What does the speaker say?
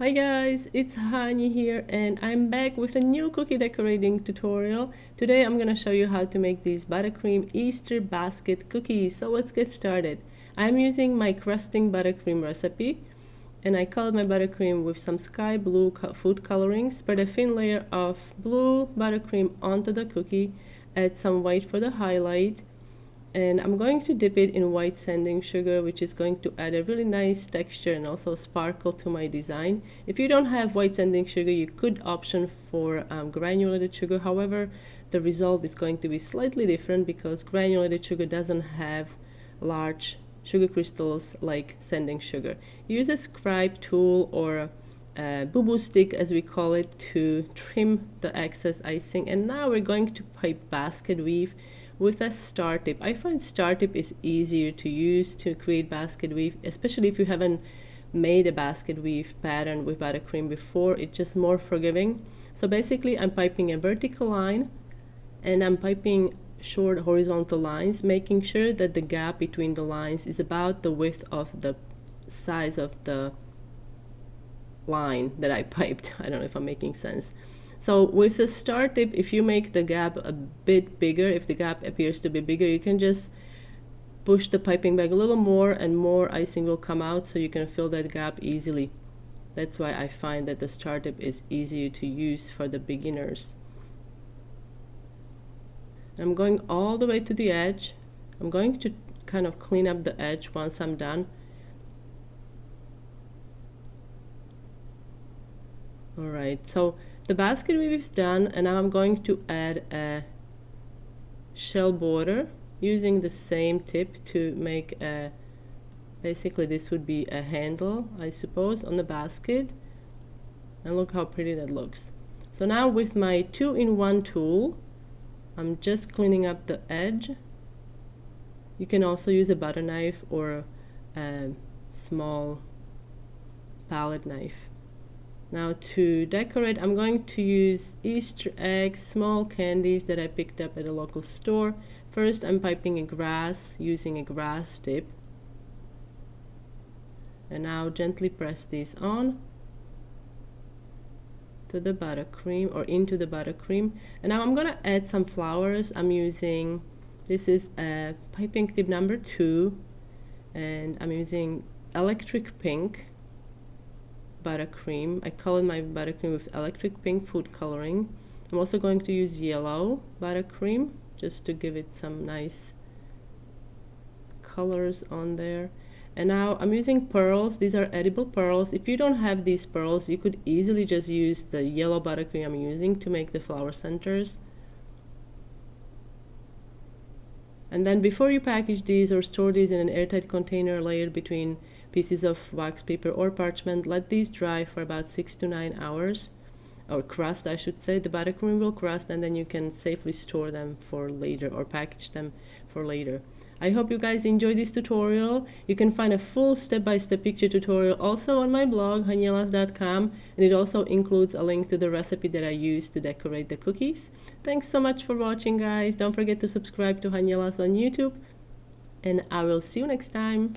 Hi guys, it's Hani here and I'm back with a new cookie decorating tutorial. Today I'm gonna show you how to make these buttercream Easter basket cookies. So let's get started. I'm using my crusting buttercream recipe and I colored my buttercream with some sky blue food coloring. Spread a thin layer of blue buttercream onto the cookie, add some white for the highlight, and I'm going to dip it in white sanding sugar, which is going to add a really nice texture and also sparkle to my design. If you don't have white sanding sugar, you could option for granulated sugar. However, the result is going to be slightly different because granulated sugar doesn't have large sugar crystals like sanding sugar. Use a scribe tool or a boo-boo stick, as we call it, to trim the excess icing. And now we're going to pipe basket weave with a star tip. I find star tip is easier to use to create basket weave, especially if you haven't made a basket weave pattern with buttercream before. It's just more forgiving. So basically I'm piping a vertical line and I'm piping short horizontal lines, making sure that the gap between the lines is about the width of the size of the line that I piped. I don't know if I'm making sense. So with the star tip, if you make the gap a bit bigger, if the gap appears to be bigger, you can just push the piping bag a little more and more icing will come out, so you can fill that gap easily. That's why I find that the star tip is easier to use for the beginners. I'm going all the way to the edge. I'm going to kind of clean up the edge once I'm done. Alright, so the basket weave is done, and now I'm going to add a shell border using the same tip to make a, basically this would be a handle, I suppose, on the basket. And look how pretty that looks. So now with my 2-in-1 tool, I'm just cleaning up the edge. You can also use a butter knife or a small palette knife. Now to decorate, I'm going to use Easter eggs, small candies that I picked up at a local store. First, I'm piping a grass using a grass tip. And now gently press these on to the buttercream or into the buttercream. And now I'm gonna add some flowers. I'm using, this is a piping tip number 2, and I'm using electric pink buttercream. I colored my buttercream with electric pink food coloring. I'm also going to use yellow buttercream just to give it some nice colors on there. And now I'm using pearls. These are edible pearls. If you don't have these pearls, you could easily just use the yellow buttercream I'm using to make the flower centers. And then before you package these or store these in an airtight container layered between pieces of wax paper or parchment, let these dry for about 6 to 9 hours, or crust I should say. The buttercream will crust, and then you can safely store them for later or package them for later. I hope you guys enjoyed this tutorial. You can find a full step-by-step picture tutorial also on my blog hanielas.com, and it also includes a link to the recipe that I used to decorate the cookies. Thanks so much for watching, guys. Don't forget to subscribe to Hanielas on YouTube, and I will see you next time.